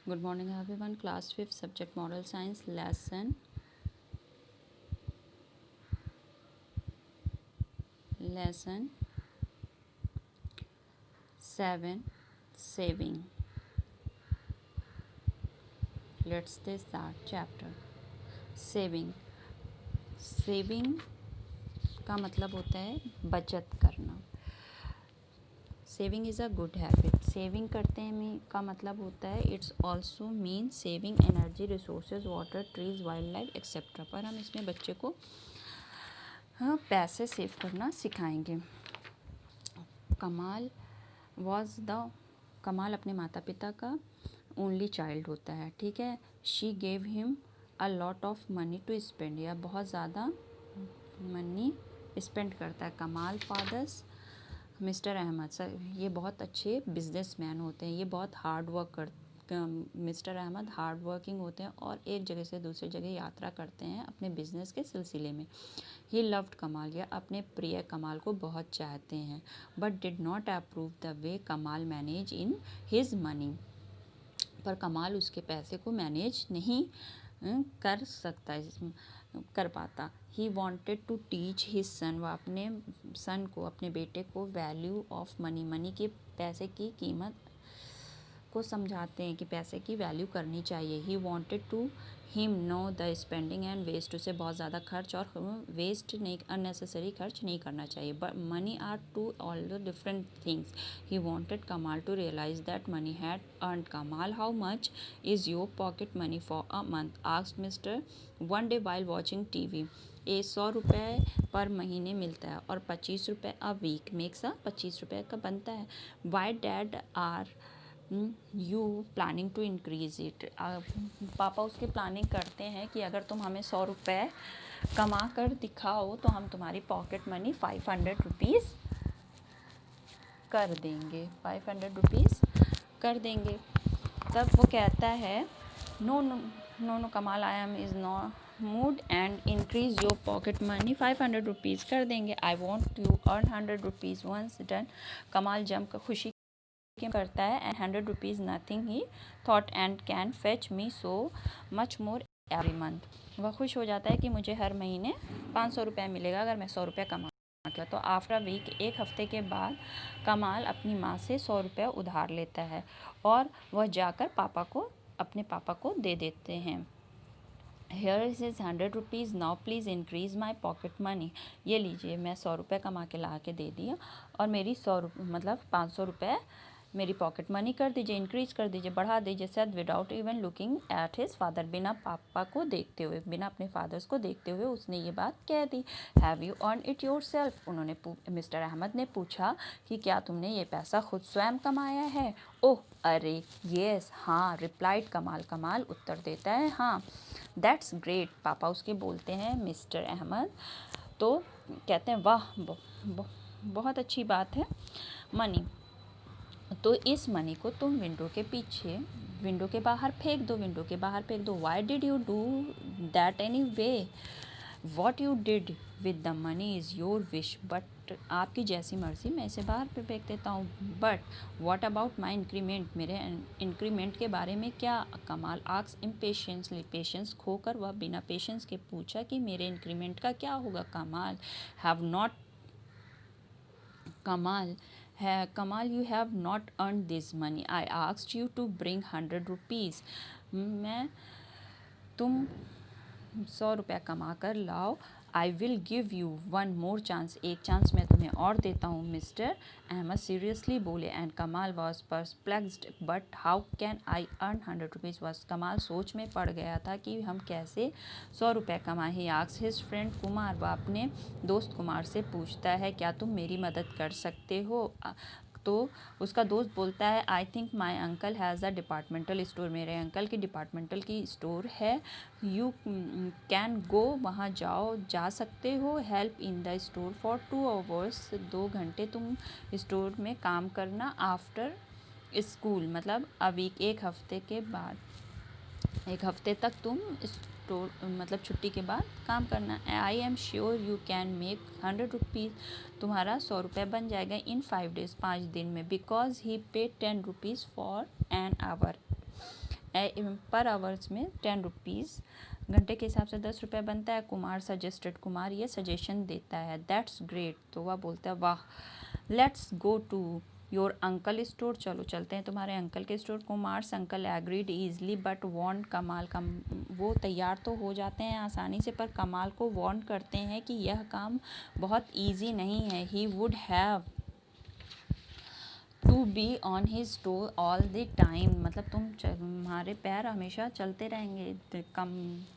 Good morning everyone. Class 5th subject Moral Science lesson 7 saving. Let's start chapter. Saving. Saving का मतलब होता है बचत करना. Saving is a good habit. Saving करते हैं का मतलब होता है it's also mean saving energy, resources, water, trees, wild life etcetera. पर हम इसमें बच्चे को पैसे सेव करना सिखाएंगे. कमाल अपने माता पिता का ओनली चाइल्ड होता है. ठीक है. She gave him a lot of money to spend. या बहुत ज़्यादा मनी स्पेंड करता है. कमाल फादर्स मिस्टर अहमद सर ये बहुत अच्छे बिजनेसमैन होते हैं. ये बहुत hard work mister Ahmed hard working होते हैं और एक जगह से दूसरी जगह यात्रा करते हैं अपने बिजनेस के सिलसिले में. ही लव्ड कमाल. या अपने प्रिय कमाल को बहुत चाहते हैं. But did not approve the way कमाल मैनेज इन हिज मनी. पर कमाल उसके पैसे को मैनेज नहीं कर पाता. He wanted to teach his son. वह अपने सन को, अपने बेटे को वैल्यू ऑफ मनी, मनी के पैसे की कीमत को समझाते हैं कि पैसे की वैल्यू करनी चाहिए. He wanted to him know the spending and waste. उसे बहुत ज़्यादा खर्च और वेस्ट नहीं, अननेसेसरी खर्च नहीं करना चाहिए. But money are to all the different things. He wanted Kamal to realise that money had earn. Kamal how much is your pocket money for a month asked mister one day while watching TV. 100 रुपये पर महीने मिलता है और 25 रुपये a week makes 25 रुपये का बनता है. Why dad are you planning to increase it. पापा उसकी प्लानिंग करते हैं कि अगर तुम हमें 100 रुपये कमा कर दिखाओ तो हम तुम्हारी पॉकेट मनी 500 रुपीज़ कर देंगे. 500 रुपीज़ कर देंगे. तब वो कहता है no no no no Kamal I am is not mood and increase your pocket money. 500 rupees कर देंगे. I want you earn 100 rupees once done. Kamal जमकर खुशी करता है. And 100 rupees nothing he thought and can fetch me so much more every month. वह खुश हो जाता है कि मुझे हर महीने 500 रुपये मिलेगा अगर मैं 100 रुपये कमा. तो आफ्टर वीक, एक हफ्ते के बाद कमाल अपनी माँ से 100 रुपये उधार लेता है और वह जाकर अपने पापा को दे देते हैं. Here is 100 rupees now please increase my pocket money. ये लीजिए मैं 100 रुपये कमा के ला के दे दिया और मेरी 500 रुपये मेरी पॉकेट मनी कर दीजिए, इंक्रीज कर दीजिए, बढ़ा दीजिए. Said without even looking at his father. बिना पापा को देखते हुए, बिना अपने फादर्स को देखते हुए उसने ये बात कह दी. Have you earn it yourself. उन्होंने मिस्टर अहमद ने पूछा कि क्या तुमने ये पैसा खुद स्वयं कमाया है. ओह अरे येस हाँ. रिप्लाइड कमाल. कमाल उत्तर देता है हाँ. That's great. पापा उसके बोलते हैं मिस्टर अहमद तो कहते हैं वाह बहुत अच्छी बात है. मनी. तो इस मनी को तुम विंडो के बाहर फेंक दो. Why did you do that any way. What you did with the money is your wish. But आपकी जैसी मर्जी, मैं इसे बाहर पे फेंक देता हूँ. But what about my increment. मेरे इंक्रीमेंट के बारे में क्या. कमाल आक्स इम्पेशेंसली. पेशेंस खोकर वह बिना पेशेंस के पूछा कि मेरे इंक्रीमेंट का क्या होगा. Kamal, you have not earned this money. I asked you to bring 100 rupees. तुम 100 रुपया कमा कर लाओ. I will give you one more chance. एक चांस मैं तुम्हें और देता हूँ. मिस्टर अहमद सीरियसली बोले. एंड कमाल was perplexed. But how can I earn 100 rupees. Was कमाल सोच में पड़ गया था कि हम कैसे 100 रुपये कमाएं. He asked his friend Kumar. वह अपने दोस्त कुमार से पूछता है क्या तुम मेरी मदद कर सकते हो. तो उसका दोस्त बोलता है I think my uncle has a departmental store. मेरे अंकल की डिपार्टमेंटल की स्टोर है. You can go. वहाँ जा सकते हो. Help in the store for 2 hours. 2 घंटे तुम स्टोर में काम करना. आफ्टर स्कूल मतलब अ वीक, एक हफ्ते तक तुम स्टोर मतलब छुट्टी के बाद काम करना. आई am sure you can make 100 rupees. तुम्हारा 100 रुपये बन जाएगा इन 5 days, 5 दिन में. बिकॉज ही पे 10 रुपीज़ फॉर एन आवर. पर आवर्स में 10 रुपीज़, घंटे के हिसाब से 10 रुपये बनता है। कुमार सजेस्टेड, कुमार ये सजेशन देता है। दैट्स ग्रेट, तो वह बोलता है वाह। Let's go to your uncle store, चलो चलते हैं तुम्हारे अंकल के store. Kumar's uncle agreed easily but warned Kamal, वो तैयार तो हो जाते हैं आसानी से, पर कमाल को वार्न करते हैं कि यह काम बहुत ईजी नहीं है। He would have to be on his toe all the time, मतलब तुम्हारे पैर हमेशा चलते रहेंगे,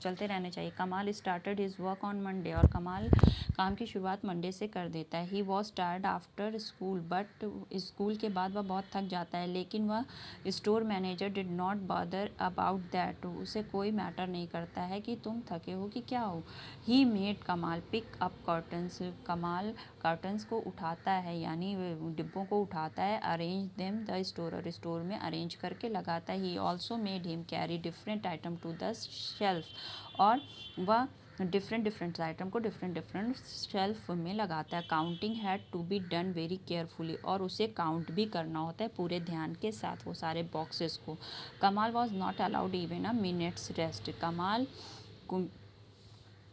चलते रहने चाहिए। कमाल started his work on Monday, और कमाल काम की शुरुआत मंडे से कर देता है। He was tired after school, but school के बाद वह बहुत थक जाता है, लेकिन वह store manager did not bother about that, उसे कोई मैटर नहीं करता है कि तुम थके हो कि क्या हो। He made Kamal pick up curtains, Kamal curtains को उठाता है, यानी डिब्बों को उठाता है। Arrange them the store, store में अरेंज करके लगाता है। He also made him carry different item to the shelf, और वह डिफरेंट आइटम को डिफरेंट शेल्फ में लगाता है। Counting had to be done very carefully, और उसे काउंट भी करना होता है पूरे ध्यान के साथ वो सारे बॉक्सेस को। कमाल was not allowed even a minutes rest, कमाल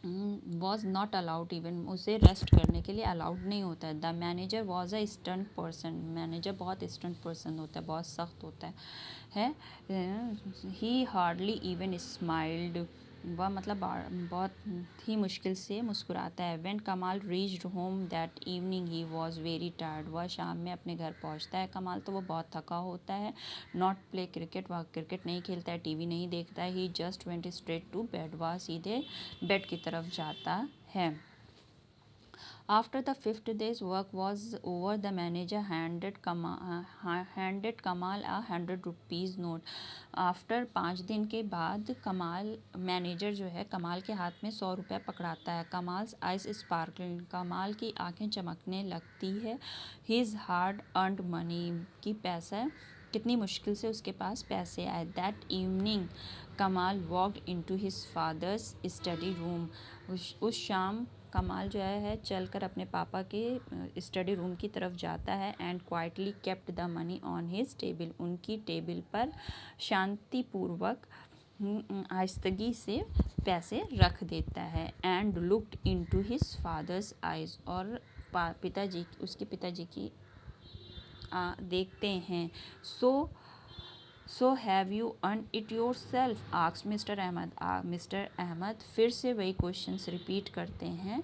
वॉज नॉट अलाउड इवन, उसे रेस्ट करने के लिए अलाउड नहीं होता है। The manager was a stern person, manager बहुत स्टर्न पर्सन होता है, बहुत सख्त होता है। ही हार्डली इवन स्माइल्ड, वह मतलब बहुत ही मुश्किल से मुस्कुराता है। व्हेन कमाल reached home that evening he was very tired, वह शाम में अपने घर पहुंचता है कमाल तो वो बहुत थका होता है। नॉट प्ले क्रिकेट, वह क्रिकेट नहीं खेलता है, टीवी नहीं देखता है। He just went straight to bed, वह सीधे बेड की तरफ जाता है। After the fifth day's work was over, the manager handed Kamal a 100 rupees note. After 5 दिन के बाद कमाल, मैनेजर जो है कमाल के हाथ में 100 रुपये पकड़ाता है। कमाल्स आइज स्पार्कलिंग, कमाल की आंखें चमकने लगती है। हिज हार्ड अर्नड मनी, की पैसा कितनी मुश्किल से उसके पास पैसे आए। दैट इवनिंग कमाल walked into his fathers study room, उस शाम कमाल जो है चलकर अपने पापा के स्टडी रूम की तरफ जाता है। And quietly kept the money on his table, उनकी टेबल पर शांतिपूर्वक आहिस्तगी से पैसे रख देता है। And looked into his father's eyes, और पिताजी, उसके पिताजी की देखते हैं। So have you earn it yourself, asked mister Ahmed. Mister Ahmed फिर से वही क्वेश्चंस रिपीट करते हैं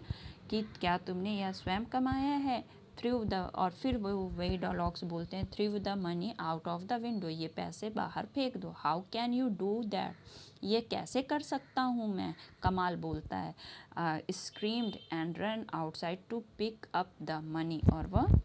कि क्या तुमने यह स्वयं कमाया है। थ्रू द, और फिर वो वही डायलॉग्स बोलते हैं। Threw the money out of the window, ये पैसे बाहर फेंक दो। How can you do that, ये कैसे कर सकता हूँ मैं, कमाल बोलता है। Screamed and run outside to pick up the money, और वह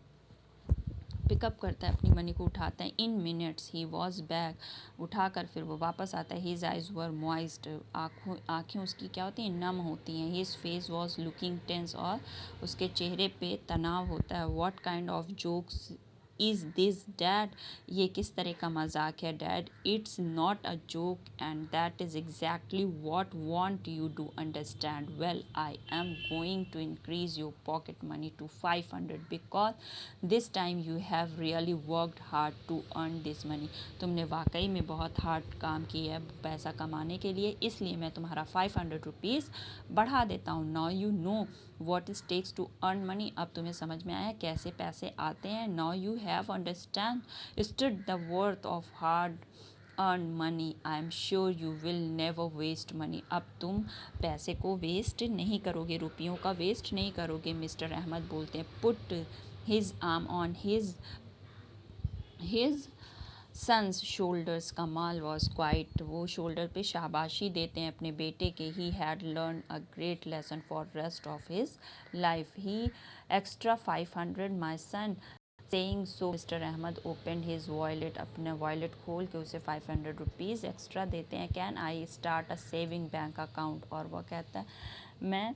पिकअप करता है, अपनी मनी को उठाता है। इन मिनट्स ही वॉज बैक, उठाकर फिर वो वापस आता है। हिज आइज वर मॉइस्ट, आँखें उसकी क्या होती हैं, नम होती हैं। His face was looking tense, और उसके चेहरे पे तनाव होता है। What kind of jokes is this dad, ये किस तरह का मजाक है dad. It's not a joke and that is exactly what want you to understand. Well I am going to increase your pocket money to 500 because this time you have really worked hard to earn this money, तुमने वाकई में बहुत hard काम किया है पैसा कमाने के लिए, इसलिए मैं तुम्हारा 500 रुपीज़ बढ़ा देता हूँ। Now you know what is takes to earn money, अब तुम्हें समझ में आया कैसे पैसे आते हैं। Now you have understood the worth of hard earn money, I am sure you will never waste money, अब तुम पैसे को वेस्ट नहीं करोगे, रुपयों का वेस्ट नहीं करोगे। मिस्टर अहमद बोलते हैं। Put his arm on his son's shoulders, Kamal was quiet, वो शोल्डर पे शाबाशी देते हैं अपने बेटे के। He had learn a great lesson for rest of his life. He extra 500 my son, saying so mister Ahmed open his wallet, अपने wallet खोल के उसे 500 रुपीज़ एक्स्ट्रा देते हैं। Can I start a saving bank account, और वह कहता है मैं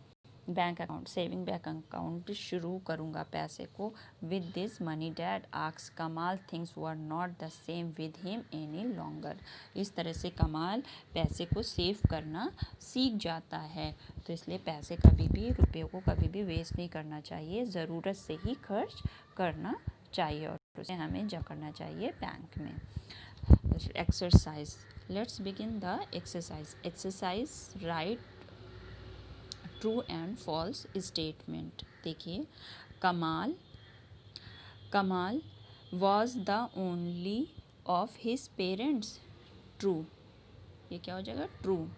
bank account, saving bank account शुरू करूँगा पैसे को। With this money dad asks Kamal, things were not the same with him any longer, इस तरह से कमाल पैसे को सेव करना सीख जाता है। तो इसलिए पैसे कभी भी, रुपयों को कभी भी वेस्ट नहीं करना चाहिए, ज़रूरत से ही खर्च करना चाहिए, और उसे हमें जमा करना चाहिए बैंक में। Exercise, Let's begin the exercise. Exercise write true and false statement. देखिए, कमाल was the only of his parents. True. ये क्या हो जाएगा? True.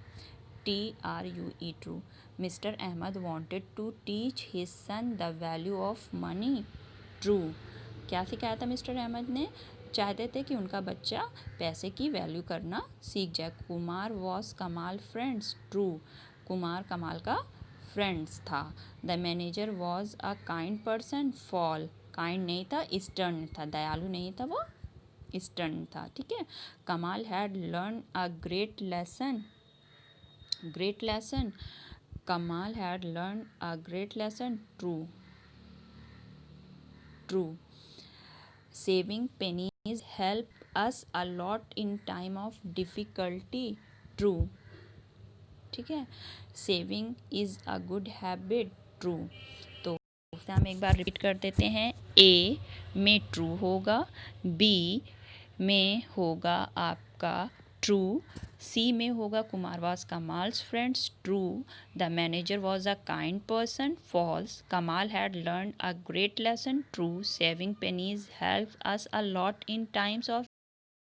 TRUE, true. Mr. Ahmed wanted to teach his son the value of money. True. क्या सिखाया था mister Ahmed ने? चाहते थे कि उनका बच्चा पैसे की वैल्यू करना सीख जाए. कुमार वॉज कमाल फ्रेंड्स. ट्रू. कुमार कमाल का फ्रेंड्स था. The manager was a kind person. Fall. Kind नहीं था, स्टर्न था. दयालु नहीं था, वो स्टर्न था. ठीक है. Kamal had learn a great lesson. Great lesson. Kamal had learn a great lesson. True. True. Saving pennies help us a lot in time of difficulty. True. ठीक है. Saving is a good habit. True. तो हम एक बार repeat कर देते हैं. A में true होगा, B में होगा आपका ट्रू, सी में होगा Kumar was Kamal's friends. True. The manager was a kind person. False. Kamal had learn a great lesson. True. Saving pennies help us a lot in times of.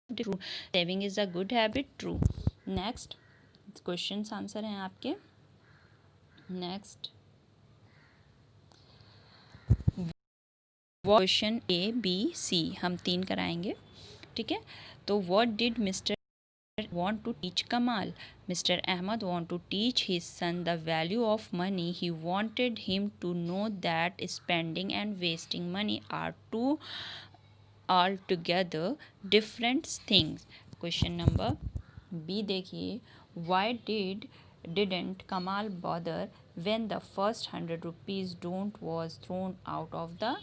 True. Saving is a good habit. True. Next question answer हैं आपके. Next question A B C हम 3 कराएंगे. ठीक है. तो what did mister want to teach Kamal? Mr. Ahmed want to teach his son the value of money. He wanted him to know that spending and wasting money are two altogether different things. Question number B देखिए. Why didn't Kamal bother when the first 100 rupees don't was thrown out of the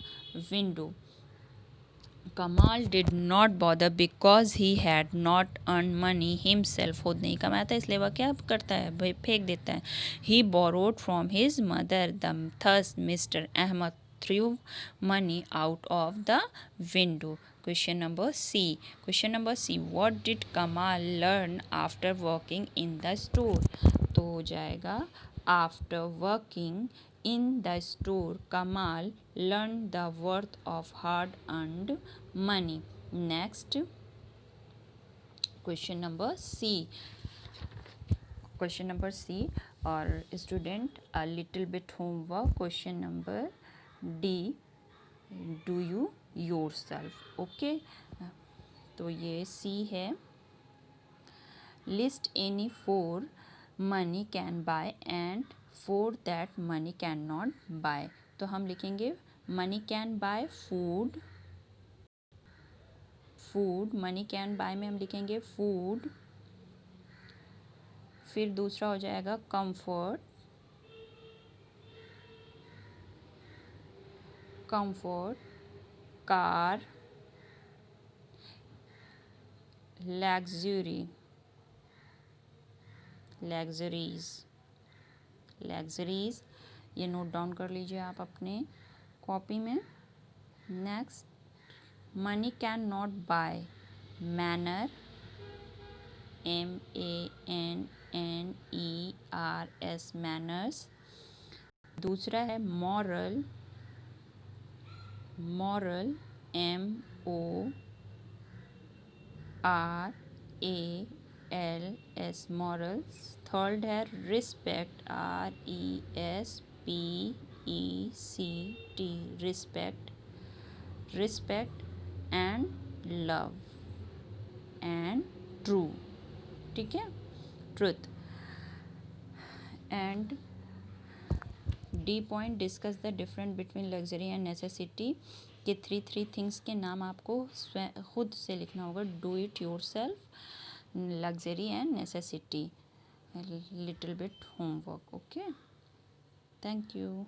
window? Kamal did not bother because he had not earned money himself. खुद नहीं कमाया था, इसलिए वह क्या करता है? भाई फेंक देता है. He borrowed from his mother. Thus Mr. Ahmed threw money out of the window. Question number C. Question number C. What did Kamal learn after working in the store? तो हो जाएगा after working in the store, Kamal learned the worth of hard-earned money. Next, question number C. Question number C, or student, a little bit homework. Question number D, do you yourself. Okay, तो ये C है. List any four money can buy and four that money cannot buy. तो हम लिखेंगे money can buy food. Food. Money can buy में हम लिखेंगे food. फिर दूसरा हो जाएगा comfort. Comfort. Car. Luxury. Luxuries. Luxuries. ये नोट डाउन कर लीजिए आप अपने कॉपी में. Next, money can not buy manner. MANNERS. Manners. दूसरा है moral. Moral. MORALS. Morals. Third है respect. RESPECT. Respect. Respect and love and true. ठीक है. Truth. And D point, discuss the difference between luxury and necessity. के three things के नाम आपको खुद से लिखना होगा. Do it your self, luxury and necessity. Little bit homework. Okay, thank you.